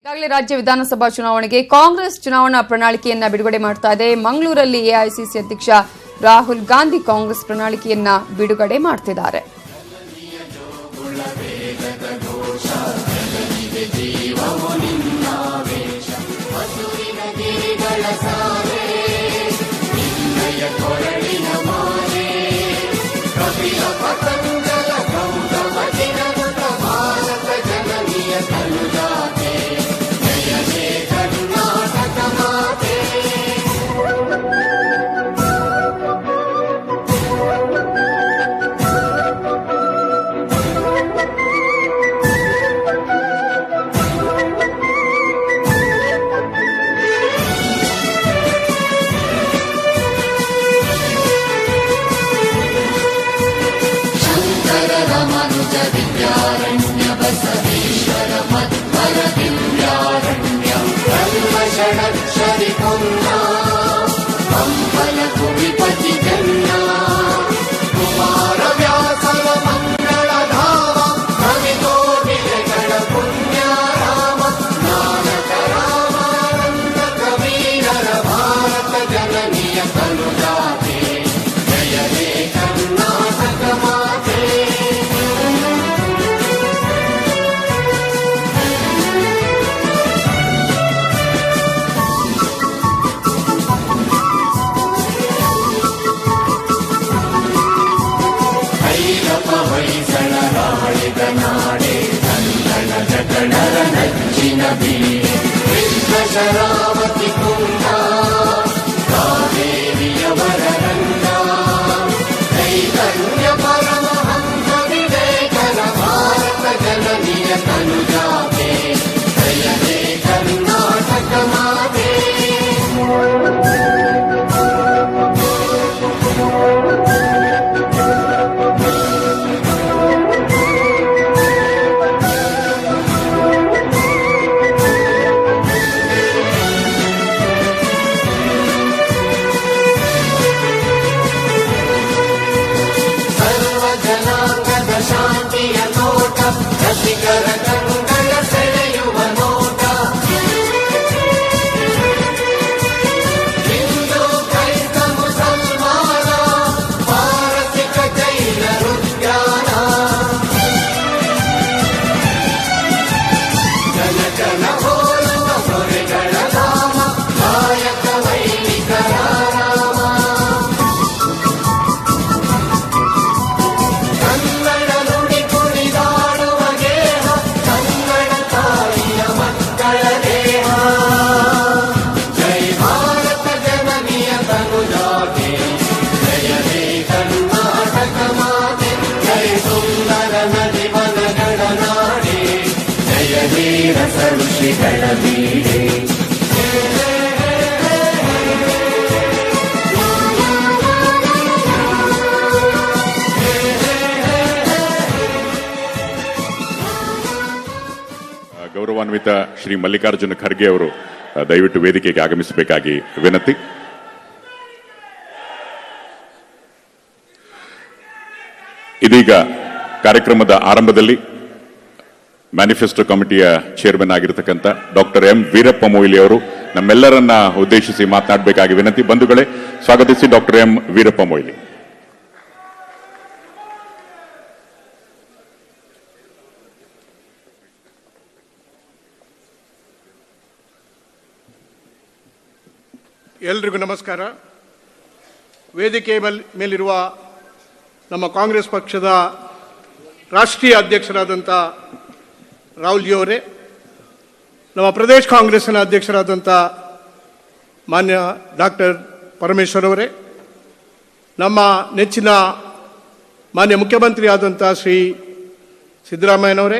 ಈಗಾಗಲೇ ರಾಜ್ಯ ವಿಧಾನಸಭಾ ಚುನಾವಣೆಗೆ ಕಾಂಗ್ರೆಸ್ ಚುನಾವಣಾ ಪ್ರಣಾಳಿಕೆಯನ್ನ ಬಿಡುಗಡೆ ಮಾಡ್ತಾ ಇದೆ. ಮಂಗಳೂರಲ್ಲಿ ಎಐಸಿಸಿ ಅಧ್ಯಕ್ಷ ರಾಹುಲ್ ಗಾಂಧಿ ಕಾಂಗ್ರೆಸ್ ಪ್ರಣಾಳಿಕೆಯನ್ನ ಬಿಡುಗಡೆ ಮಾಡ್ತಿದ್ದಾರೆ. ಶರಾವತಿ ಕುಂಡ ಕಾವೇರಿಯ ವರರಂಗ ಚೈತನ್ಯ ಪರಮಹಂಸ ವಿವೇಕನ ಭಾರತ ಜನನಿಯ ತನುಜಾತೆ ಜಯತೆ ಕರ್ನಾಟಕ ಮಾತೆ. ಗೌರವಾನ್ವಿತ ಶ್ರೀ ಮಲ್ಲಿಕಾರ್ಜುನ ಖರ್ಗೆ ಅವರು ದಯವಿಟ್ಟು ವೇದಿಕೆಗೆ ಆಗಮಿಸಬೇಕಾಗಿ ವಿನಂತಿ. ಇದೀಗ ಕಾರ್ಯಕ್ರಮದ ಆರಂಭದಲ್ಲಿ ಮ್ಯಾನಿಫೆಸ್ಟೋ ಕಮಿಟಿಯ ಚೇರ್ಮನ್ ಆಗಿರತಕ್ಕಂಥ ಡಾಕ್ಟರ್ ಎಂ ವೀರಪ್ಪ ಮೊಯ್ಲಿ ಅವರು ನಮ್ಮೆಲ್ಲರನ್ನ ಉದ್ದೇಶಿಸಿ ಮಾತನಾಡಬೇಕಾಗಿ ವಿನಂತಿ. ಬಂಧುಗಳೇ, ಸ್ವಾಗತಿಸಿ ಡಾಕ್ಟರ್ ಎಂ ವೀರಪ್ಪ ಮೊಯ್ಲಿ. ಎಲ್ರಿಗೂ ನಮಸ್ಕಾರ. ವೇದಿಕೆ ಮೇಲಿರುವ ನಮ್ಮ ಕಾಂಗ್ರೆಸ್ ಪಕ್ಷದ ರಾಷ್ಟ್ರೀಯ ಅಧ್ಯಕ್ಷರಾದಂಥ ರಾಹುಲ್ಜಿ ಅವರೇ, ನಮ್ಮ ಪ್ರದೇಶ ಕಾಂಗ್ರೆಸ್ಸಿನ ಅಧ್ಯಕ್ಷರಾದಂಥ ಮಾನ್ಯ ಡಾಕ್ಟರ್ ಪರಮೇಶ್ವರ್ ಅವರೇ, ನಮ್ಮ ನೆಚ್ಚಿನ ಮಾನ್ಯ ಮುಖ್ಯಮಂತ್ರಿ ಆದಂಥ ಶ್ರೀ ಸಿದ್ದರಾಮಯ್ಯನವರೇ,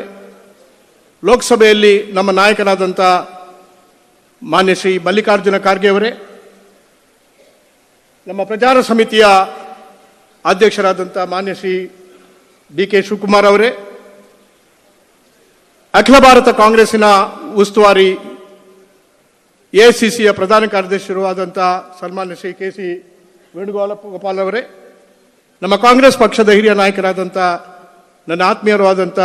ಲೋಕಸಭೆಯಲ್ಲಿ ನಮ್ಮ ನಾಯಕರಾದಂಥ ಮಾನ್ಯ ಶ್ರೀ ಮಲ್ಲಿಕಾರ್ಜುನ ಖರ್ಗೆ ಅವರೇ, ನಮ್ಮ ಪ್ರಚಾರ ಸಮಿತಿಯ ಅಧ್ಯಕ್ಷರಾದಂಥ ಮಾನ್ಯ ಶ್ರೀ ಡಿ.ಕೆ. ಶಿವಕುಮಾರ್ ಅವರೇ, ಅಖಿಲ ಭಾರತ ಕಾಂಗ್ರೆಸ್ಸಿನ ಉಸ್ತುವಾರಿ ಎಐಸಿಸಿಯ ಪ್ರಧಾನ ಕಾರ್ಯದರ್ಶಿಯರು ಆದಂಥ ಸನ್ಮಾನ್ಯ ಶ್ರೀ ಕೆ.ಸಿ. ವೇಣುಗೋಪಾಲ್ ಅವರೇ, ನಮ್ಮ ಕಾಂಗ್ರೆಸ್ ಪಕ್ಷದ ಹಿರಿಯ ನಾಯಕರಾದಂಥ ನನ್ನ ಆತ್ಮೀಯರು ಆದಂಥ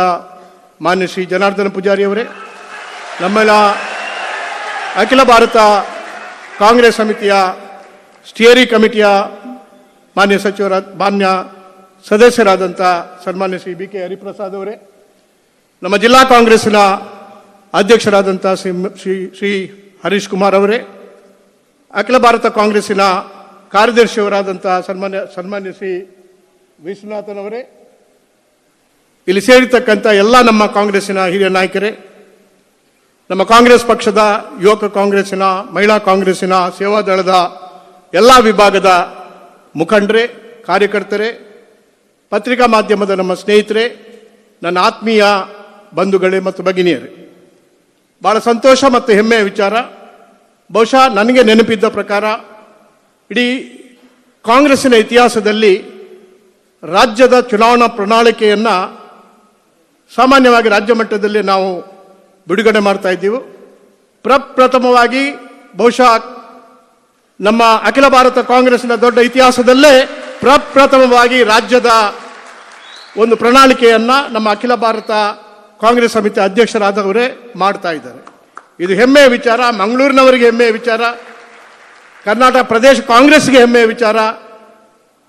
ಮಾನ್ಯ ಶ್ರೀ ಜನಾರ್ದನ ಪೂಜಾರಿ ಅವರೇ, ನಮ್ಮೆಲ್ಲ ಅಖಿಲ ಭಾರತ ಕಾಂಗ್ರೆಸ್ ಸಮಿತಿಯ ಸ್ಟಿಯರಿಂಗ್ ಕಮಿಟಿಯ ಮಾನ್ಯ ಸದಸ್ಯರಾದಂಥ ಸನ್ಮಾನ್ಯ ಶ್ರೀ ಬಿ ಕೆ ಹರಿಪ್ರಸಾದ್ ಅವರೇ, ನಮ್ಮ ಜಿಲ್ಲಾ ಕಾಂಗ್ರೆಸ್ಸಿನ ಅಧ್ಯಕ್ಷರಾದಂಥ ಶ್ರೀ ಹರೀಶ್ ಕುಮಾರ್ ಅವರೇ, ಅಖಿಲ ಭಾರತ ಕಾಂಗ್ರೆಸ್ಸಿನ ಕಾರ್ಯದರ್ಶಿಯವರಾದಂಥ ಸನ್ಮಾನ್ಯ ಶ್ರೀ ವಿಶ್ವನಾಥನ್ ಅವರೇ, ಇಲ್ಲಿ ಸೇರಿರ್ತಕ್ಕಂಥ ಎಲ್ಲ ನಮ್ಮ ಕಾಂಗ್ರೆಸ್ಸಿನ ಹಿರಿಯ ನಾಯಕರೇ, ನಮ್ಮ ಕಾಂಗ್ರೆಸ್ ಪಕ್ಷದ ಯುವಕ ಕಾಂಗ್ರೆಸ್ಸಿನ, ಮಹಿಳಾ ಕಾಂಗ್ರೆಸ್ಸಿನ, ಸೇವಾದಳದ ಎಲ್ಲ ವಿಭಾಗದ ಮುಖಂಡರೇ, ಕಾರ್ಯಕರ್ತರೇ, ಪತ್ರಿಕಾ ಮಾಧ್ಯಮದ ನಮ್ಮ ಸ್ನೇಹಿತರೆ, ನನ್ನ ಆತ್ಮೀಯ ಬಂಧುಗಳೇ ಮತ್ತು ಭಗಿನಿಯರೇ, ಬಹಳ ಸಂತೋಷ ಮತ್ತು ಹೆಮ್ಮೆಯ ವಿಚಾರ. ಬಹುಶಃ ನನಗೆ ನೆನಪಿದ್ದ ಪ್ರಕಾರ ಇಡೀ ಕಾಂಗ್ರೆಸ್ಸಿನ ಇತಿಹಾಸದಲ್ಲಿ ರಾಜ್ಯದ ಚುನಾವಣಾ ಪ್ರಣಾಳಿಕೆಯನ್ನು ಸಾಮಾನ್ಯವಾಗಿ ರಾಜ್ಯ ಮಟ್ಟದಲ್ಲಿ ನಾವು ಬಿಡುಗಡೆ ಮಾಡ್ತಾ ಇದ್ದೀವಿ. ಪ್ರಪ್ರಥಮವಾಗಿ ಬಹುಶಃ ನಮ್ಮ ಅಖಿಲ ಭಾರತ ಕಾಂಗ್ರೆಸ್ನ ದೊಡ್ಡ ಇತಿಹಾಸದಲ್ಲೇ ಪ್ರಪ್ರಥಮವಾಗಿ ರಾಜ್ಯದ ಒಂದು ಪ್ರಣಾಳಿಕೆಯನ್ನು ನಮ್ಮ ಅಖಿಲ ಭಾರತ ಕಾಂಗ್ರೆಸ್ ಸಮಿತಿ ಅಧ್ಯಕ್ಷರಾದವರೇ ಮಾಡ್ತಾ ಇದ್ದಾರೆ. ಇದು ಹೆಮ್ಮೆಯ ವಿಚಾರ, ಮಂಗಳೂರಿನವರಿಗೆ ಹೆಮ್ಮೆಯ ವಿಚಾರ, ಕರ್ನಾಟಕ ಪ್ರದೇಶ ಕಾಂಗ್ರೆಸ್ಗೆ ಹೆಮ್ಮೆಯ ವಿಚಾರ,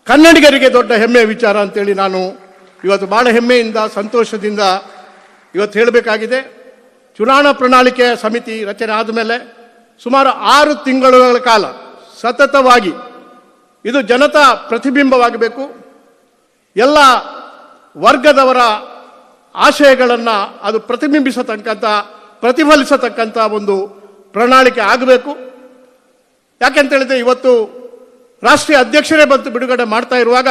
ಕನ್ನಡಿಗರಿಗೆ ದೊಡ್ಡ ಹೆಮ್ಮೆಯ ವಿಚಾರ ಅಂತೇಳಿ ನಾನು ಇವತ್ತು ಬಹಳ ಹೆಮ್ಮೆಯಿಂದ ಸಂತೋಷದಿಂದ ಇವತ್ತು ಹೇಳಬೇಕಾಗಿದೆ. ಚುನಾವಣಾ ಪ್ರಣಾಳಿಕೆ ಸಮಿತಿ ರಚನೆ ಆದಮೇಲೆ ಸುಮಾರು 6 ತಿಂಗಳುಗಳ ಕಾಲ ಸತತವಾಗಿ ಇದು ಜನತಾ ಪ್ರತಿಬಿಂಬವಾಗಬೇಕು, ಎಲ್ಲ ವರ್ಗದವರ ಆಶಯಗಳನ್ನು ಅದು ಪ್ರತಿಫಲಿಸತಕ್ಕಂಥ ಒಂದು ಪ್ರಣಾಳಿಕೆ ಆಗಬೇಕು. ಯಾಕೆಂತೇಳಿದ್ರೆ ಇವತ್ತು ರಾಷ್ಟ್ರೀಯ ಅಧ್ಯಕ್ಷರೇ ಬಂದು ಬಿಡುಗಡೆ ಮಾಡ್ತಾ ಇರುವಾಗ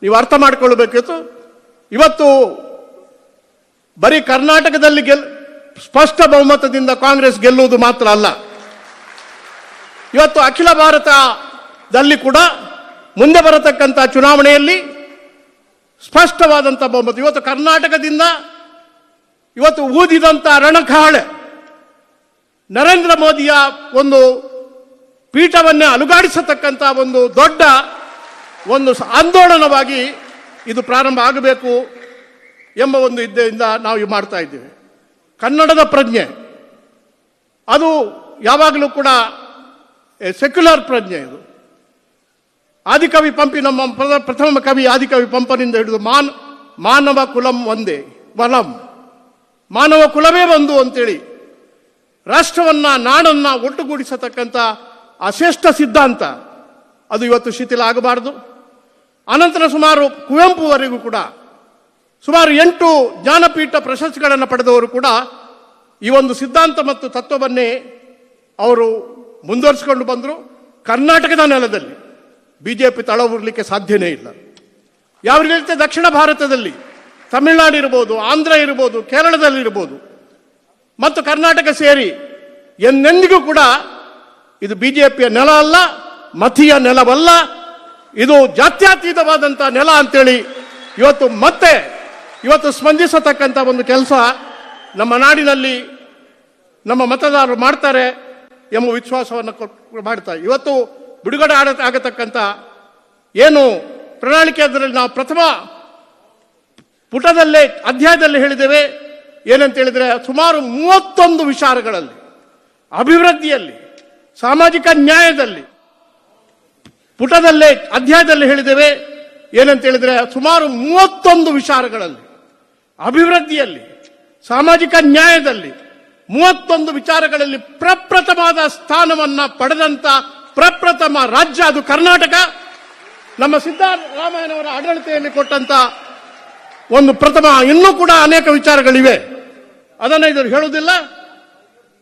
ನೀವು ಅರ್ಥ ಮಾಡಿಕೊಳ್ಳಬೇಕಿತ್ತು, ಇವತ್ತು ಬರೀ ಕರ್ನಾಟಕದಲ್ಲಿ ಸ್ಪಷ್ಟ ಬಹುಮತದಿಂದ ಕಾಂಗ್ರೆಸ್ ಗೆಲ್ಲುವುದು ಮಾತ್ರ ಅಲ್ಲ, ಇವತ್ತು ಅಖಿಲ ಭಾರತದಲ್ಲಿ ಕೂಡ ಮುಂದೆ ಬರತಕ್ಕಂಥ ಚುನಾವಣೆಯಲ್ಲಿ ಸ್ಪಷ್ಟವಾದಂಥ ಬಹುಮತ. ಇವತ್ತು ಕರ್ನಾಟಕದಿಂದ ಇವತ್ತು ಊದಿದಂಥ ರಣಕಹಳೆ ನರೇಂದ್ರ ಮೋದಿಯ ಒಂದು ಪೀಠವನ್ನೇ ಅಲುಗಾಡಿಸತಕ್ಕಂಥ ಒಂದು ದೊಡ್ಡ ಒಂದು ಆಂದೋಲನವಾಗಿ ಇದು ಪ್ರಾರಂಭ ಆಗಬೇಕು ಎಂಬ ಒಂದು ಇದ್ದೆಯಿಂದ ನಾವು ಮಾಡ್ತಾ ಇದ್ದೇವೆ. ಕನ್ನಡದ ಪ್ರಜ್ಞೆ ಅದು ಯಾವಾಗಲೂ ಕೂಡ ಸೆಕ್ಯುಲರ್ ಪ್ರಜ್ಞೆ. ಇದು ಆದಿಕವಿ ಪಂಪಿ, ನಮ್ಮ ಪ್ರಥಮ ಕವಿ ಆದಿಕವಿ ಪಂಪನಿಂದ ಹಿಡಿದು ಮಾನವ ಕುಲಂ ಒಂದೇ ವಲಂ, ಮಾನವ ಕುಲವೇ ಒಂದು ಅಂತೇಳಿ ರಾಷ್ಟ್ರವನ್ನ ನಾಡನ್ನ ಒಟ್ಟುಗೂಡಿಸತಕ್ಕಂಥ ಆ ಶ್ರೇಷ್ಠ ಸಿದ್ಧಾಂತ ಅದು ಇವತ್ತು ಶಿಥಿಲ ಆಗಬಾರದು. ಅನಂತರ ಸುಮಾರು ಕುವೆಂಪುವರೆಗೂ ಕೂಡ ಸುಮಾರು 8 ಜ್ಞಾನಪೀಠ ಪ್ರಶಸ್ತಿಗಳನ್ನು ಪಡೆದವರು ಕೂಡ ಈ ಒಂದು ಸಿದ್ಧಾಂತ ಮತ್ತು ತತ್ವವನ್ನೇ ಅವರು ಮುಂದುವರಿಸಿಕೊಂಡು ಬಂದರು. ಕರ್ನಾಟಕದ ನೆಲದಲ್ಲಿ ಬಿಜೆಪಿ ತಳವೂರಲಿಕ್ಕೆ ಸಾಧ್ಯನೇ ಇಲ್ಲ. ಯಾವ ರೀತಿ ದಕ್ಷಿಣ ಭಾರತದಲ್ಲಿ ತಮಿಳುನಾಡು ಇರ್ಬೋದು, ಆಂಧ್ರ ಇರ್ಬೋದು, ಕೇರಳದಲ್ಲಿರ್ಬೋದು ಮತ್ತು ಕರ್ನಾಟಕ ಸೇರಿ ಎಂದೆಂದಿಗೂ ಕೂಡ ಇದು ಬಿಜೆಪಿಯ ನೆಲ ಅಲ್ಲ, ಮತೀಯ ನೆಲವಲ್ಲ, ಇದು ಜಾತ್ಯತೀತವಾದಂಥ ನೆಲ ಅಂತೇಳಿ ಇವತ್ತು ಸ್ಪಂದಿಸತಕ್ಕಂಥ ಒಂದು ಕೆಲಸ ನಮ್ಮ ನಾಡಿನಲ್ಲಿ ನಮ್ಮ ಮತದಾರರು ಮಾಡ್ತಾರೆ ಎಂಬ ವಿಶ್ವಾಸವನ್ನು ಮಾಡ್ತಾರೆ. ಇವತ್ತು ಬಿಡುಗಡೆ ಆಗತಕ್ಕಂಥ ಏನು ಪ್ರಣಾಳಿಕೆ ಅದರಲ್ಲಿ ನಾವು ಪ್ರಥಮ ಪುಟದಲ್ಲೇ ಅಧ್ಯಾಯದಲ್ಲಿ ಹೇಳಿದ್ದೇವೆ. ಏನಂತ ಹೇಳಿದ್ರೆ ಸುಮಾರು 31 ವಿಚಾರಗಳಲ್ಲಿ, ಅಭಿವೃದ್ಧಿಯಲ್ಲಿ, ಸಾಮಾಜಿಕ ನ್ಯಾಯದಲ್ಲಿ, ಪುಟದಲ್ಲೇ ಅಧ್ಯಾಯದಲ್ಲಿ ಹೇಳಿದ್ದೇವೆ. ಏನಂತ ಹೇಳಿದ್ರೆ ಸುಮಾರು 31 ವಿಚಾರಗಳಲ್ಲಿ, ಅಭಿವೃದ್ಧಿಯಲ್ಲಿ, ಸಾಮಾಜಿಕ ನ್ಯಾಯದಲ್ಲಿ 31 ವಿಚಾರಗಳಲ್ಲಿ ಪ್ರಪ್ರಥಮವಾದ ಸ್ಥಾನವನ್ನ ಪಡೆದಂತ ಪ್ರಪ್ರಥಮ ರಾಜ್ಯ ಅದು ಕರ್ನಾಟಕ. ನಮ್ಮ ಸಿದ್ದರಾಮಯ್ಯನವರ ಆಡಳಿತೆಯಲ್ಲಿ ಕೊಟ್ಟಂತ ಒಂದು ಪ್ರಥಮ. ಇನ್ನೂ ಕೂಡ ಅನೇಕ ವಿಚಾರಗಳಿವೆ, ಅದನ್ನ ಇವರು ಹೇಳುವುದಿಲ್ಲ.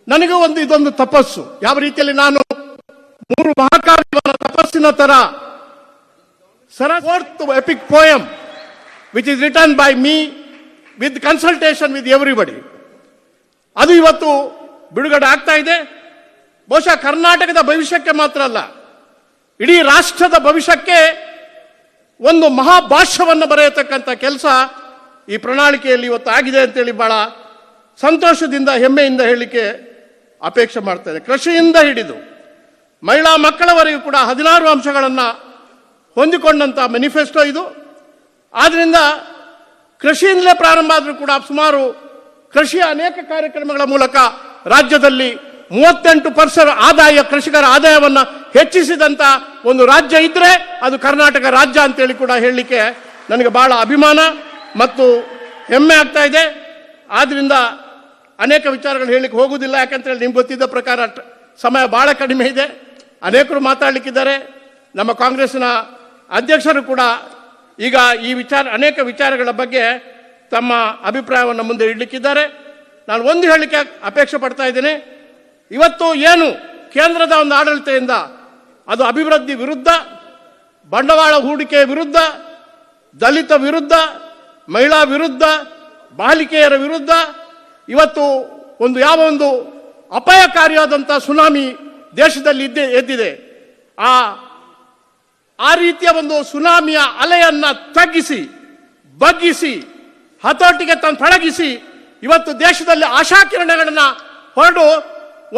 ನನಗೂ ಇದೊಂದು ತಪಸ್ಸು. ಯಾವ ರೀತಿಯಲ್ಲಿ ನಾನು 3 ಮಹಾಕಾವ್ಯಗಳ ತಪಸ್ಸಿನ ತರ fourth epic poem which is written by me with consultation with everybody, ಅದು ಇವತ್ತು ಬಿಡುಗಡೆ ಆಗ್ತಾ ಇದೆ. ಬಹುಶಃ ಕರ್ನಾಟಕದ ಭವಿಷ್ಯಕ್ಕೆ ಮಾತ್ರ ಅಲ್ಲ, ಇಡೀ ರಾಷ್ಟ್ರದ ಭವಿಷ್ಯಕ್ಕೆ ಒಂದು ಮಹಾಭಾಷ್ಯವನ್ನು ಬರೆಯತಕ್ಕಂಥ ಕೆಲಸ ಈ ಪ್ರಣಾಳಿಕೆಯಲ್ಲಿ ಇವತ್ತು ಆಗಿದೆ ಅಂತೇಳಿ ಬಹಳ ಸಂತೋಷದಿಂದ ಹೆಮ್ಮೆಯಿಂದ ಹೇಳಲಿಕ್ಕೆ ಅಪೇಕ್ಷೆ ಮಾಡ್ತಾ ಇದೆ. ಕೃಷಿಯಿಂದ ಹಿಡಿದು ಮಹಿಳಾ ಮಕ್ಕಳವರೆಗೂ ಕೂಡ 16 ಅಂಶಗಳನ್ನು ಹೊಂದಿಕೊಂಡಂತ ಮ್ಯಾನಿಫೆಸ್ಟೋ ಇದು. ಆದ್ರಿಂದ ಕೃಷಿಯಿಂದಲೇ ಪ್ರಾರಂಭ ಆದರೂ ಕೂಡ ಸುಮಾರು ಕೃಷಿಯ ಅನೇಕ ಕಾರ್ಯಕ್ರಮಗಳ ಮೂಲಕ ರಾಜ್ಯದಲ್ಲಿ 38% ಆದಾಯ, ಕೃಷಿಕರ ಆದಾಯವನ್ನು ಹೆಚ್ಚಿಸಿದಂಥ ಒಂದು ರಾಜ್ಯ ಇದ್ದರೆ ಅದು ಕರ್ನಾಟಕ ರಾಜ್ಯ ಅಂತೇಳಿ ಕೂಡ ಹೇಳಲಿಕ್ಕೆ ನನಗೆ ಬಹಳ ಅಭಿಮಾನ ಮತ್ತು ಹೆಮ್ಮೆ ಆಗ್ತಾ ಇದೆ. ಆದ್ದರಿಂದ ಅನೇಕ ವಿಚಾರಗಳು ಹೇಳಲಿಕ್ಕೆ ಹೋಗುವುದಿಲ್ಲ, ಯಾಕಂತೇಳಿ ನಿಮ್ಗೆ ಗೊತ್ತಿದ್ದ ಪ್ರಕಾರ ಸಮಯ ಬಹಳ ಕಡಿಮೆ ಇದೆ. ಅನೇಕರು ಮಾತಾಡಲಿಕ್ಕಿದ್ದಾರೆ. ನಮ್ಮ ಕಾಂಗ್ರೆಸ್ನ ಅಧ್ಯಕ್ಷರು ಕೂಡ ಈಗ ಈ ಅನೇಕ ವಿಚಾರಗಳ ಬಗ್ಗೆ ತಮ್ಮ ಅಭಿಪ್ರಾಯವನ್ನು ಮುಂದೆ ಇಡಲಿಕ್ಕಿದ್ದಾರೆ. ನಾನು ಒಂದು ಹೇಳಲಿಕ್ಕೆ ಅಪೇಕ್ಷೆ ಪಡ್ತಾ ಇದ್ದೇನೆ. ಇವತ್ತು ಏನು ಕೇಂದ್ರದ ಒಂದು ಆಡಳಿತದಿಂದ ಅದು ಅಭಿವೃದ್ಧಿ ವಿರುದ್ಧ, ಬಂಡವಾಳ ಹೂಡಿಕೆ ವಿರುದ್ಧ, ದಲಿತ ವಿರುದ್ಧ, ಮಹಿಳಾ ವಿರುದ್ಧ, ಬಾಲಿಕೆಯರ ವಿರುದ್ಧ ಇವತ್ತು ಯಾವ ಒಂದು ಅಪಾಯಕಾರಿಯಾದಂಥ ಸುನಾಮಿ ದೇಶದಲ್ಲಿ ಎದ್ದಿದೆ. ಆ ರೀತಿಯ ಒಂದು ಸುನಾಮಿಯ ಅಲೆಯನ್ನು ತಗ್ಗಿಸಿ, ಬಗ್ಗಿಸಿ, ಹತೋಟಿಗೆ ತಂದು ಪಳಗಿಸಿ ಇವತ್ತು ದೇಶದಲ್ಲಿ ಆಶಾಕಿರಣಗಳನ್ನು ಹೊರಡು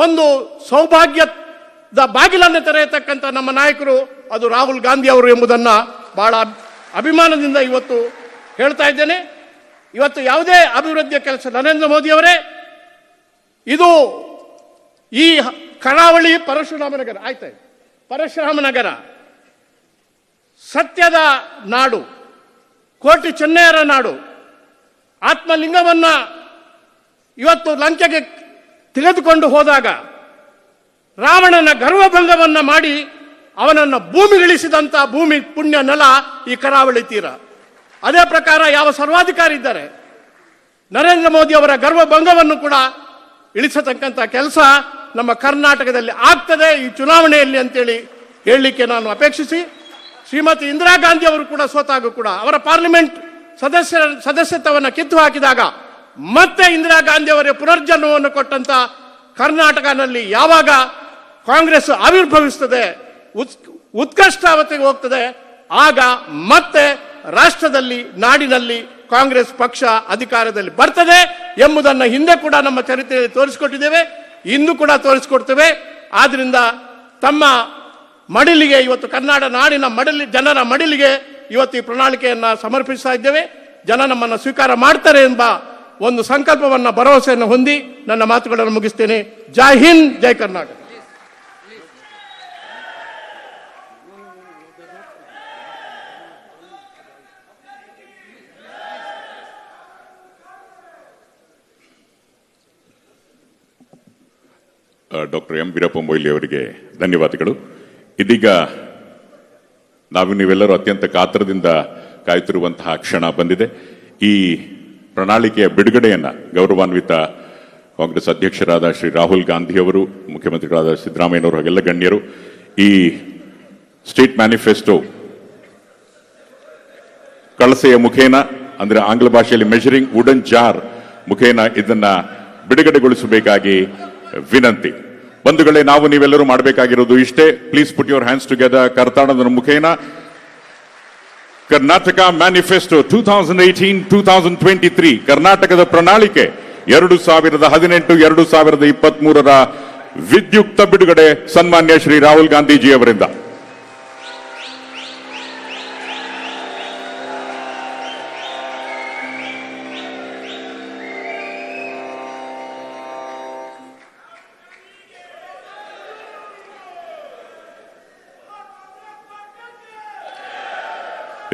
ಒಂದು ಸೌಭಾಗ್ಯದ ಬಾಗಿಲನ್ನು ತೆರೆಯತಕ್ಕಂಥ ನಮ್ಮ ನಾಯಕರು ಅದು ರಾಹುಲ್ ಗಾಂಧಿ ಅವರು ಎಂಬುದನ್ನು ಬಹಳ ಅಭಿಮಾನದಿಂದ ಇವತ್ತು ಹೇಳ್ತಾ ಇದ್ದೇನೆ. ಇವತ್ತು ಯಾವುದೇ ಅಭಿವೃದ್ಧಿಯ ಕೆಲಸ, ನರೇಂದ್ರ ಮೋದಿ ಅವರೇ, ಇದು ಈ ಕರಾವಳಿ ಪರಶುರಾಮನಗರ ಆಯ್ತಾಯ್ತು, ಪರಶುರಾಮನಗರ ಸತ್ಯದ ನಾಡು, ಕೋಟಿ ಚೆನ್ನಯ್ಯರ ನಾಡು, ಆತ್ಮಲಿಂಗವನ್ನ ಇವತ್ತು ಲಂಕೆಗೆ ತೆಗೆದುಕೊಂಡು ಹೋದಾಗ ರಾವಣನ ಗರ್ವಭಂಗವನ್ನ ಮಾಡಿ ಅವನನ್ನು ಭೂಮಿಗಿಳಿಸಿದಂಥ ಭೂಮಿ ಪುಣ್ಯ ನೆಲ ಈ ಕರಾವಳಿ ತೀರ. ಅದೇ ಪ್ರಕಾರ ಯಾವ ಸರ್ವಾಧಿಕಾರಿ ಇದ್ದಾರೆ, ನರೇಂದ್ರ ಮೋದಿ ಅವರ ಗರ್ವಭಂಗವನ್ನು ಕೂಡ ಇಳಿಸತಕ್ಕಂಥ ಕೆಲಸ ನಮ್ಮ ಕರ್ನಾಟಕದಲ್ಲಿ ಆಗ್ತದೆ ಈ ಚುನಾವಣೆಯಲ್ಲಿ ಅಂತೇಳಿ ಹೇಳಲಿಕ್ಕೆ ನಾನು ಅಪೇಕ್ಷಿಸಿ, ಶ್ರೀಮತಿ ಇಂದಿರಾ ಗಾಂಧಿ ಅವರು ಕೂಡ ಸೋತಾಗ ಕೂಡ ಅವರ ಪಾರ್ಲಿಮೆಂಟ್ ಸದಸ್ಯತ್ವವನ್ನು ಕಿತ್ತು ಹಾಕಿದಾಗ ಮತ್ತೆ ಇಂದಿರಾ ಗಾಂಧಿ ಅವರೇ ಪುನರ್ಜನ್ಮವನ್ನು ಕೊಟ್ಟಂತ ಕರ್ನಾಟಕನಲ್ಲಿ ಯಾವಾಗ ಕಾಂಗ್ರೆಸ್ ಆವಿರ್ಭವಿಸುತ್ತದೆ, ಉತ್ಕೃಷ್ಟಾವತಿಗೆ ಹೋಗ್ತದೆ, ಆಗ ಮತ್ತೆ ರಾಷ್ಟ್ರದಲ್ಲಿ, ನಾಡಿನಲ್ಲಿ ಕಾಂಗ್ರೆಸ್ ಪಕ್ಷ ಅಧಿಕಾರದಲ್ಲಿ ಬರ್ತದೆ ಎಂಬುದನ್ನು ಹಿಂದೆ ಕೂಡ ನಮ್ಮ ಚರಿತ್ರೆಯಲ್ಲಿ ತೋರಿಸಿಕೊಟ್ಟಿದ್ದೇವೆ, ಇಂದು ಕೂಡ ತೋರಿಸಿಕೊಡ್ತೇವೆ. ಆದ್ರಿಂದ ತಮ್ಮ ಮಡಿಲಿಗೆ ಇವತ್ತು ನಾಡಿನ ಜನರ ಮಡಿಲಿಗೆ ಇವತ್ತು ಈ ಪ್ರಣಾಳಿಕೆಯನ್ನು ಸಮರ್ಪಿಸ್ತಾ ಇದ್ದೇವೆ. ಜನ ನಮ್ಮನ್ನು ಸ್ವೀಕಾರ ಮಾಡ್ತಾರೆ ಎಂಬ ಒಂದು ಸಂಕಲ್ಪವನ್ನು, ಭರವಸೆಯನ್ನು ಹೊಂದಿ ನನ್ನ ಮಾತುಗಳನ್ನು ಮುಗಿಸ್ತೇನೆ. ಜೈ ಹಿಂದ್, ಜೈ ಕರ್ನಾಟಕ. ಡಾಕ್ಟರ್ ಎಂ ವೀರಪ್ಪ ಮೊಯ್ಲಿ ಅವರಿಗೆ ಧನ್ಯವಾದಗಳು. ಇದೀಗ ನೀವೆಲ್ಲರೂ ಅತ್ಯಂತ ಕಾತರದಿಂದ ಕಾಯುತ್ತಿರುವಂತಹ ಕ್ಷಣ ಬಂದಿದೆ. ಈ ಪ್ರಣಾಳಿಕೆಯ ಬಿಡುಗಡೆಯನ್ನ ಗೌರವಾನ್ವಿತ ಕಾಂಗ್ರೆಸ್ ಅಧ್ಯಕ್ಷರಾದ ಶ್ರೀ ರಾಹುಲ್ ಗಾಂಧಿ ಅವರು, ಮುಖ್ಯಮಂತ್ರಿಗಳಾದ ಸಿದ್ದರಾಮಯ್ಯನವರು ಹಾಗೆಲ್ಲ ಗಣ್ಯರು ಈ ಸ್ಟೇಟ್ ಮ್ಯಾನಿಫೆಸ್ಟೋ ಕಳಸೆಯ ಮುಖೇನ, ಅಂದ್ರೆ ಆಂಗ್ಲ ಭಾಷೆಯಲ್ಲಿ ಮೆಜರಿಂಗ್ ವುಡನ್ ಜಾರ್ ಮುಖೇನ ಇದನ್ನ ಬಿಡುಗಡೆಗೊಳಿಸಬೇಕಾಗಿ ವಿನಂತಿ. ಬಂಧುಗಳೇ, ನೀವೆಲ್ಲರೂ ಮಾಡಬೇಕಾಗಿರೋದು ಇಷ್ಟೇ. Please put your hands together. ಕರ್ತಾಡದ ಮುಖೇನ ಕರ್ನಾಟಕ ಮ್ಯಾನಿಫೆಸ್ಟೋ 2018-2023 ಕರ್ನಾಟಕದ ಪ್ರಣಾಳಿಕೆ 2018-2023 ವಿದ್ಯುಕ್ತ ಬಿಡುಗಡೆ ಸನ್ಮಾನ್ಯ ಶ್ರೀ ರಾಹುಲ್ ಗಾಂಧೀಜಿ ಅವರಿಂದ.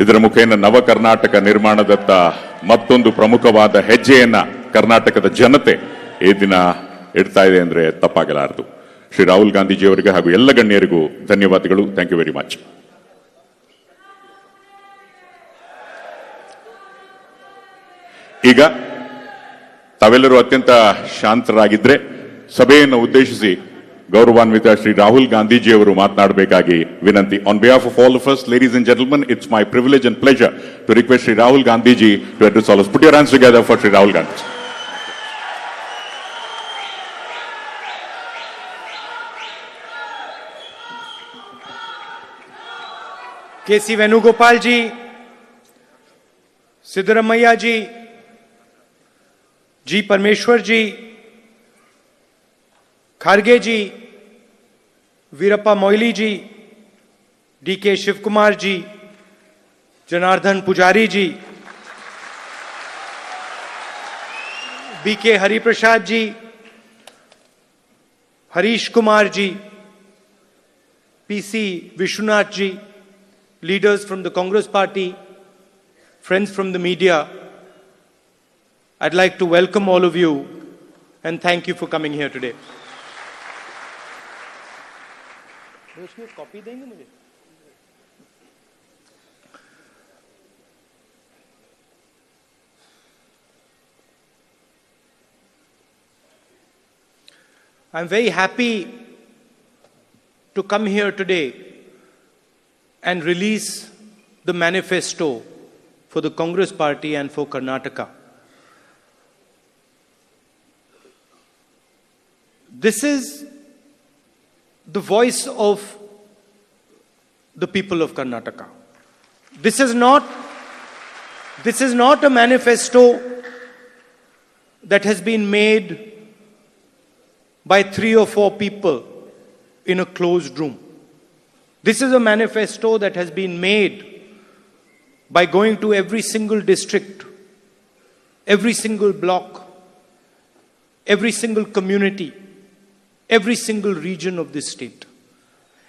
ಇದರ ಮುಖೇನ ನವ ಕರ್ನಾಟಕ ನಿರ್ಮಾಣದತ್ತ ಮತ್ತೊಂದು ಪ್ರಮುಖವಾದ ಹೆಜ್ಜೆಯನ್ನ ಕರ್ನಾಟಕದ ಜನತೆ ಈ ದಿನ ಇಡ್ತಾ ಇದೆ ಅಂದ್ರೆ ತಪ್ಪಾಗಲಾರದು. ಶ್ರೀ ರಾಹುಲ್ ಗಾಂಧೀಜಿ ಅವರಿಗೆ ಹಾಗೂ ಎಲ್ಲ ಗಣ್ಯರಿಗೂ ಧನ್ಯವಾದಗಳು. Thank you very much. ಈಗ ತಾವೆಲ್ಲರೂ ಅತ್ಯಂತ ಶಾಂತರಾಗಿದ್ರೆ ಸಭೆಯನ್ನು ಉದ್ದೇಶಿಸಿ ಗೌರವಾನ್ವಿತ ಶ್ರೀ ರಾಹುಲ್ ಗಾಂಧೀಜಿ ಅವರು ಮಾತನಾಡಬೇಕಾಗಿ ವಿನಂತಿ. On behalf of all of us, ladies and gentlemen, it's my privilege and pleasure to request Sri Rahul Gandhiji to address all of us. Put your hands together for Sri Rahul Gandhi. KC Venugopal ji, Siddaramaiah ji, G Parmeshwar ji, Kharge ji, Veerappa Moily ji, DK Shivkumar ji, Janardhan Pujari ji, BK Hariprasad ji, Harish Kumar ji, PC Vishwanath ji, leaders from the Congress party, friends from the media, I'd like to welcome all of you and thank you for coming here today. I'm very happy to come here today and release the manifesto for the Congress party and for Karnataka. This is the voice of the people of Karnataka. This is not a manifesto that has been made by 3 or 4 people in a closed room. This is a manifesto that has been made by going to every single district, every single block, every single community, every single region of this state.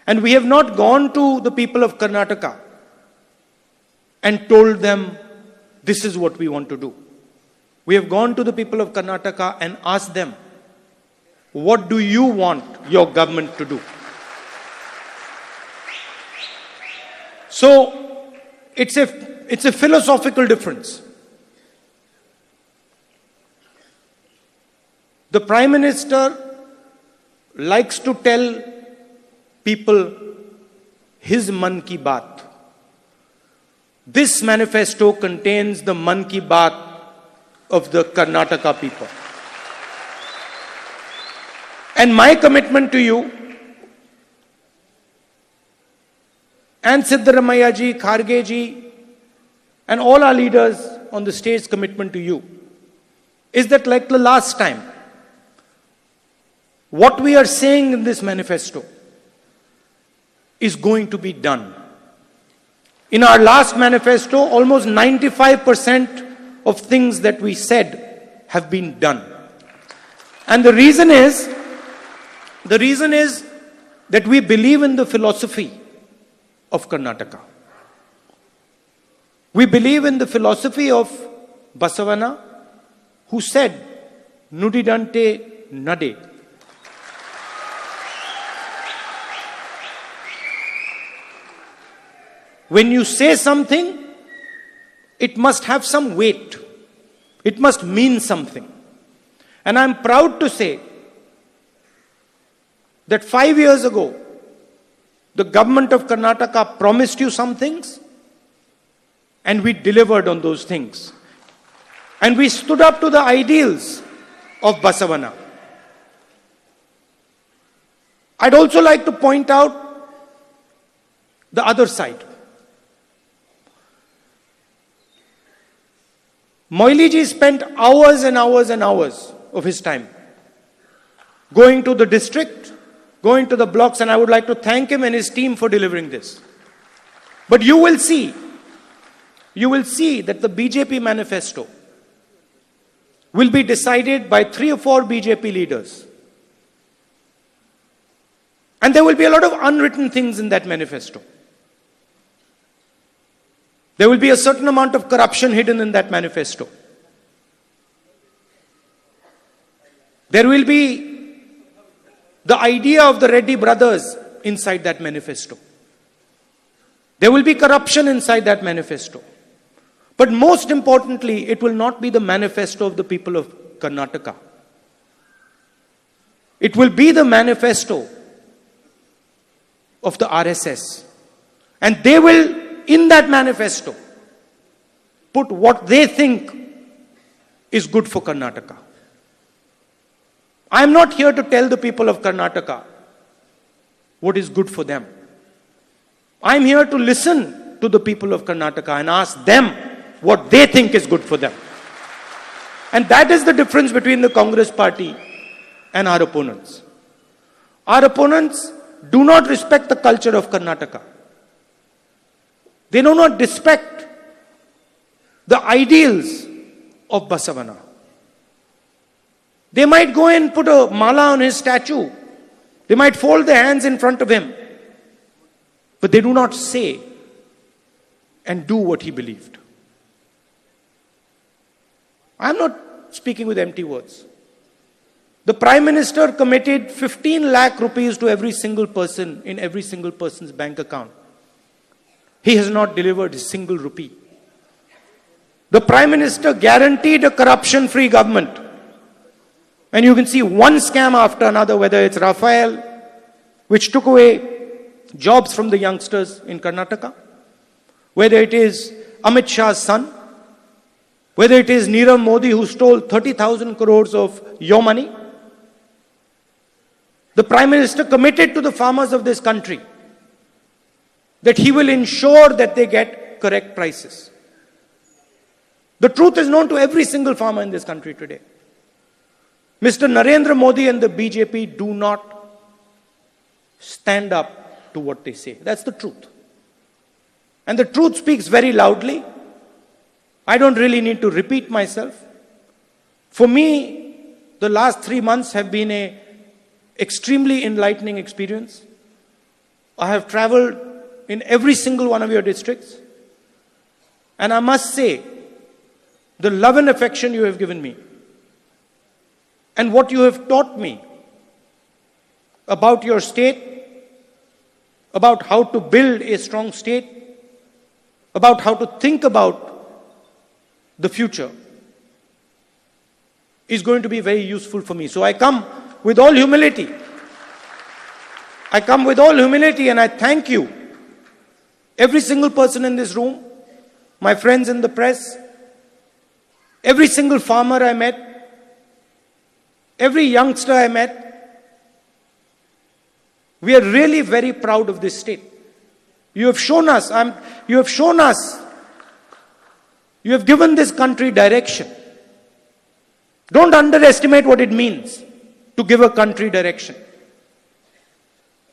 And we have not gone to the people of Karnataka and told them, this is what we want to do. We have gone to the people of Karnataka and asked them, what do you want your government to do? So, it's a philosophical difference. The Prime Minister likes to tell people his Man Ki Baat. This manifesto contains the Man Ki Baat of the Karnataka people. And my commitment to you, and Siddaramaiah ji, Kharge ji, and all our leaders on the state's commitment to you, is that like the last time, what we are saying in this manifesto is going to be done. In our last manifesto, almost 95% of things that we said have been done. And the reason is that we believe in the philosophy of Karnataka. We believe in the philosophy of Basavana, who said, Nudidante Nade. When you say something, it must have some weight. It must mean something. And I'm proud to say that 5 years ago, the government of Karnataka promised you some things, and we delivered on those things. And we stood up to the ideals of Basavana. I'd also like to point out the other side. Moily ji spent hours and hours and hours of his time going to the district, going to the blocks, and I would like to thank him and his team for delivering this. But you will see that the BJP manifesto will be decided by 3 or 4 BJP leaders. And there will be a lot of unwritten things in that manifesto. There will be a certain amount of corruption hidden in that manifesto. There will be the idea of the Reddy brothers inside that manifesto. There will be corruption inside that manifesto. But most importantly, it will not be the manifesto of the people of Karnataka. It will be the manifesto of the RSS. And they will, in that manifesto, put what they think is good for Karnataka. I am not here to tell the people of Karnataka what is good for them. I am here to listen to the people of Karnataka and ask them what they think is good for them. And that is the difference between the Congress party and our opponents. Our opponents do not respect the culture of Karnataka. They do not respect the ideals of Basavana. They might go and put a mala on his statue They might fold their hands in front of him, but they do not say and do what he believed. I'm not speaking with empty words. The Prime Minister committed 15 lakh rupees to every single person in every single person's bank account. He has not delivered a single rupee. The Prime Minister guaranteed a corruption-free government. And you can see one scam after another, whether it's Rafael, which took away jobs from the youngsters in Karnataka, whether it is Amit Shah's son, whether it is Nirav Modi who stole 30,000 crores of your money. The Prime Minister committed to the farmers of this country that he will ensure that they get correct prices. The truth is known to every single farmer in this country today. Mr. Narendra Modi and the BJP do not stand up to what they say. That's the truth. And the truth speaks very loudly. I don't really need to repeat myself. For me, the last 3 months have been an extremely enlightening experience. I have traveled in every single one of your districts. And I must say, the love and affection you have given me and what you have taught me about your state, about how to build a strong state, about how to think about the future is going to be very useful for me. So I come with all humility. I come with all humility and I thank you, every single person in this room, my friends in the press, every single farmer I met, every youngster I met. We are really very proud of this state. You have shown us, you have given this country direction. Don't underestimate what it means to give a country direction.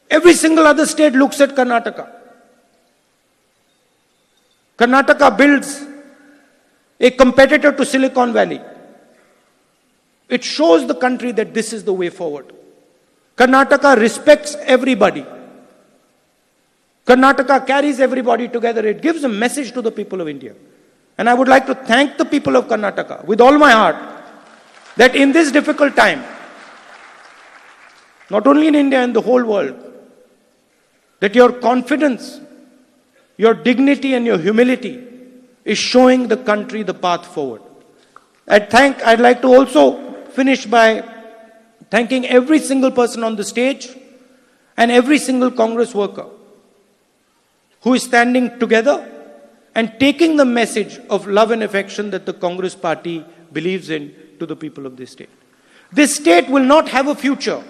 Every single other state looks at Karnataka. Karnataka builds a competitor to Silicon Valley. It shows the country that this is the way forward. Karnataka respects everybody. Karnataka carries everybody together. It gives a message to the people of India. And I would like to thank the people of Karnataka with all my heart that in this difficult time, not only in India, in the whole world, that your confidence, your dignity and your humility is showing the country the path forward. I'd like to also finish by thanking every single person on the stage and every single Congress worker who is standing together and taking the message of love and affection that the Congress party believes in to the people of this state. This state will not have a future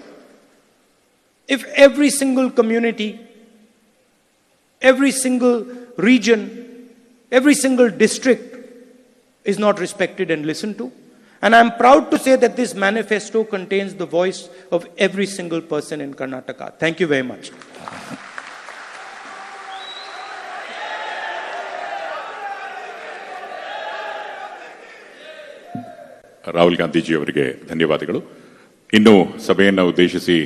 if every single community, every single region, every single district is not respected and listened to. And I'm proud to say that this manifesto contains the voice of every single person in Karnataka. Thank you very much. Rahul Gandhiji ಅವರಿಗೆ ಧನ್ಯವಾದಗಳು. ಇನ್ನು ಸಭೆಯನ್ನು ಉದ್ದೇಶಿಸಿ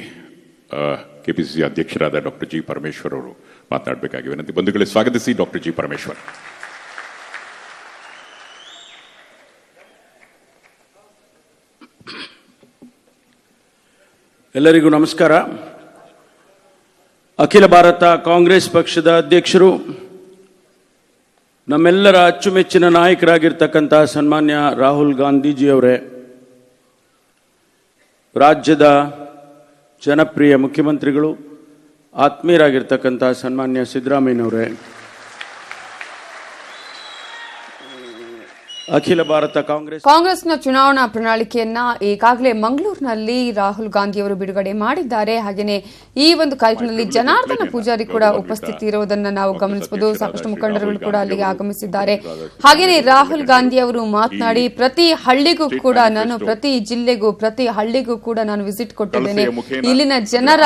KPCC ಅಧ್ಯಕ್ಷರಾದ doctor G Parameshwar ಅವರು ಮಾತನಾಡಬೇಕಾಗಿ ವಿನಂತಿ. ಬಂಧುಗಳೇ, ಸ್ವಾಗತಿಸಿ ಡಾಕ್ಟರ್ ಜಿ ಪರಮೇಶ್ವರ್. ಎಲ್ಲರಿಗೂ ನಮಸ್ಕಾರ. ಅಖಿಲ ಭಾರತ ಕಾಂಗ್ರೆಸ್ ಪಕ್ಷದ ಅಧ್ಯಕ್ಷರು, ನಮ್ಮೆಲ್ಲರ ಅಚ್ಚುಮೆಚ್ಚಿನ ನಾಯಕರಾಗಿರ್ತಕ್ಕಂಥ ಸನ್ಮಾನ್ಯ ರಾಹುಲ್ ಗಾಂಧೀಜಿಯವರೇ, ರಾಜ್ಯದ ಜನಪ್ರಿಯ ಮುಖ್ಯಮಂತ್ರಿಗಳು, ಆತ್ಮೀಯರಾಗಿರ್ತಕ್ಕಂಥ ಸನ್ಮಾನ್ಯ ಸಿದ್ದರಾಮಯ್ಯನವರೇ, ಅಖಿಲ ಭಾರತ ಕಾಂಗ್ರೆಸ್ನ ಚುನಾವಣಾ ಪ್ರಣಾಳಿಕೆಯನ್ನ ಈಗಾಗಲೇ ಮಂಗಳೂರಿನಲ್ಲಿ ರಾಹುಲ್ ಗಾಂಧಿ ಅವರು ಬಿಡುಗಡೆ ಮಾಡಿದ್ದಾರೆ. ಹಾಗೆಯೇ ಈ ಒಂದು ಕಾರ್ಯಕ್ರಮದಲ್ಲಿ ಜನಾರ್ದನ ಪೂಜಾರಿ ಕೂಡ ಉಪಸ್ಥಿತಿ ಇರುವುದನ್ನು ನಾವು ಗಮನಿಸಬಹುದು. ಸಾಕಷ್ಟು ಮುಖಂಡರುಗಳು ಕೂಡ ಅಲ್ಲಿಗೆ ಆಗಮಿಸಿದ್ದಾರೆ. ಹಾಗೆಯೇ ರಾಹುಲ್ ಗಾಂಧಿ ಅವರು ಮಾತನಾಡಿ, ಪ್ರತಿ ಹಳ್ಳಿಗೂ ಕೂಡ ನಾನು, ಪ್ರತಿ ಜಿಲ್ಲೆಗೂ, ಪ್ರತಿ ಹಳ್ಳಿಗೂ ಕೂಡ ನಾನು ವಿಸಿಟ್ ಕೊಟ್ಟಿದ್ದೇನೆ. ಇಲ್ಲಿನ ಜನರ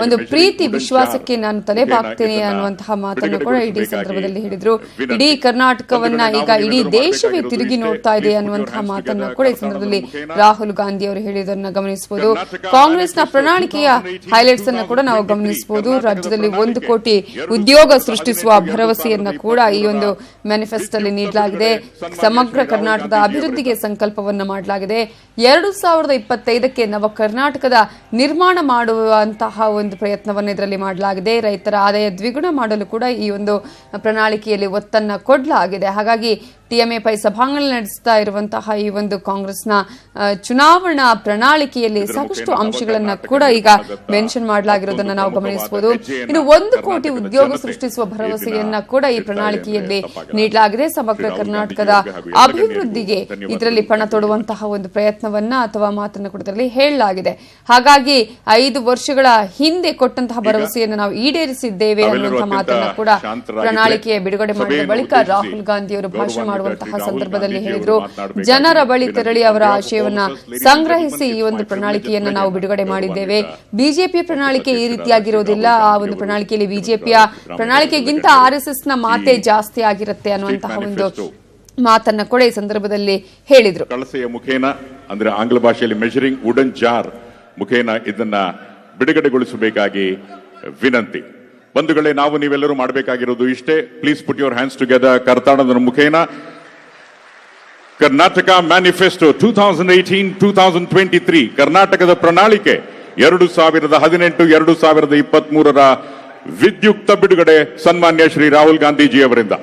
ಒಂದು ಪ್ರೀತಿ ವಿಶ್ವಾಸಕ್ಕೆ ನಾನು ತಲೆಬಾಗ್ತೇನೆ ಅನ್ನುವಂತಹ ಮಾತನ್ನು ಕೂಡ ಇಡೀ ಸಂದರ್ಭದಲ್ಲಿ ಹೇಳಿದ್ರು. ಇಡೀ ಕರ್ನಾಟಕವನ್ನ ಈಗ ಇಡೀ ದೇಶವೇ ತಿರುಗಿ ತಿರುಗಿ ನೋಡ್ತಾ ಇದೆ ಅನ್ನುವಂತಹ ಮಾತನ್ನ ಕೂಡ ಈ ಸಂದರ್ಭದಲ್ಲಿ ರಾಹುಲ್ ಗಾಂಧಿ ಅವರು ಹೇಳಿದ್ದನ್ನ ಗಮನಿಸಬಹುದು. ಕಾಂಗ್ರೆಸ್ನ ಪ್ರಣಾಳಿಕೆಯ ಹೈಲೈಟ್ಸ್ ಅನ್ನು ಕೂಡ ನಾವು ಗಮನಿಸಬಹುದು. ರಾಜ್ಯದಲ್ಲಿ 1 ಕೋಟಿ ಉದ್ಯೋಗ ಸೃಷ್ಟಿಸುವ ಭರವಸೆಯನ್ನ ಕೂಡ ಈ ಒಂದು ಮ್ಯಾನಿಫೆಸ್ಟೋದಲ್ಲಿ ನೀಡಲಾಗಿದೆ. ಸಮಗ್ರ ಕರ್ನಾಟಕದ ಅಭಿವೃದ್ಧಿಗೆ ಸಂಕಲ್ಪವನ್ನ ಮಾಡಲಾಗಿದೆ. 2025ಕ್ಕೆ ನವ ಕರ್ನಾಟಕದ ನಿರ್ಮಾಣ ಮಾಡುವಂತಹ ಒಂದು ಪ್ರಯತ್ನವನ್ನು ಇದರಲ್ಲಿ ಮಾಡಲಾಗಿದೆ. ರೈತರ ಆದಾಯ ದ್ವಿಗುಣ ಮಾಡಲು ಕೂಡ ಈ ಒಂದು ಪ್ರಣಾಳಿಕೆಯಲ್ಲಿ ಒತ್ತನ್ನ ಕೊಡಲಾಗಿದೆ. ಹಾಗಾಗಿ ಟಿಎಂಎ ಪೈ ಸಭಾಂಗಣ ನಡೆಸ್ತಾ ಇರುವಂತಹ ಈ ಒಂದು ಕಾಂಗ್ರೆಸ್ನ ಚುನಾವಣಾ ಪ್ರಣಾಳಿಕೆಯಲ್ಲಿ ಸಾಕಷ್ಟು ಅಂಶಗಳನ್ನ ಕೂಡ ಈಗ ಮೆನ್ಷನ್ ಮಾಡಲಾಗಿರೋದನ್ನ ನಾವು ಗಮನಿಸಬಹುದು. ಇನ್ನು 1 ಕೋಟಿ ಉದ್ಯೋಗ ಸೃಷ್ಟಿಸುವ ಭರವಸೆಯನ್ನ ಕೂಡ ಈ ಪ್ರಣಾಳಿಕೆಯಲ್ಲಿ ನೀಡಲಾಗಿದೆ. ಸಮಗ್ರ ಕರ್ನಾಟಕದ ಅಭಿವೃದ್ಧಿಗೆ ಇದರಲ್ಲಿ ಪಣ ತೊಡುವಂತಹ ಒಂದು ಪ್ರಯತ್ನವನ್ನ ಅಥವಾ ಮಾತನ್ನು ಕೂಡ ಇದರಲ್ಲಿ ಹೇಳಲಾಗಿದೆ. ಹಾಗಾಗಿ 5 ವರ್ಷಗಳ ಹಿಂದೆ ಕೊಟ್ಟಂತಹ ಭರವಸೆಯನ್ನು ನಾವು ಈಡೇರಿಸಿದ್ದೇವೆ ಅನ್ನುವಂತಹ ಮಾತನ್ನ ಕೂಡ ಪ್ರಣಾಳಿಕೆಯ ಬಿಡುಗಡೆ ಮಾಡಿದ ಬಳಿಕ ರಾಹುಲ್ ಗಾಂಧಿ ಅವರು ಭಾಷಣ ಮಾಡುವಂತಹ ಸಂದರ್ಭದಲ್ಲಿ ಹೇಳಿದ್ರು. ಜನರ ಬಳಿ ತೆರಳಿ ಅವರ ಆಶಯವನ್ನ ಸಂಗ್ರಹಿಸಿ ಈ ಒಂದು ಪ್ರಣಾಳಿಕೆಯನ್ನು ನಾವು ಬಿಡುಗಡೆ ಮಾಡಿದ್ದೇವೆ. ಬಿಜೆಪಿಯ ಪ್ರಣಾಳಿಕೆ ಈ ರೀತಿಯಾಗಿರೋದಿಲ್ಲ. ಆ ಒಂದು ಪ್ರಣಾಳಿಕೆಯಲ್ಲಿ ಬಿಜೆಪಿಯ ಪ್ರಣಾಳಿಕೆಗಿಂತ RSS ನ ಮಾತೆ ಜಾಸ್ತಿ ಆಗಿರುತ್ತೆ ಅನ್ನುವಂತಹ ಒಂದು ಮಾತನ್ನ ಕೂಡ ಈ ಸಂದರ್ಭದಲ್ಲಿ ಹೇಳಿದ್ರು. ಕಳಸೆಯ ಮುಖೇನ ಅಂದ್ರೆ ಆಂಗ್ಲ ಭಾಷೆಯಲ್ಲಿ ಮೆಜರಿಂಗ್ ವುಡನ್ ಜಾರ್ ಮುಖೇನ ಇದನ್ನ ಬಿಡುಗಡೆಗೊಳಿಸಬೇಕಾಗಿ ವಿನಂತಿ. ಬಂಧುಗಳೇ, ನಾವು ನೀವೆಲ್ಲರೂ ಮಾಡಬೇಕಾಗಿರೋದು ಇಷ್ಟೇ. Please put your hands together. ಕರ್ನಾಟಕದ ಮುಖೇನ ಕರ್ನಾಟಕ ಮ್ಯಾನಿಫೆಸ್ಟೋ 2018-2023 ಕರ್ನಾಟಕದ ಪ್ರಣಾಳಿಕೆ 2018-2023 ವಿದ್ಯುಕ್ತ ಬಿಡುಗಡೆ ಸನ್ಮಾನ್ಯ ಶ್ರೀ ರಾಹುಲ್ ಗಾಂಧೀಜಿ ಅವರಿಂದ.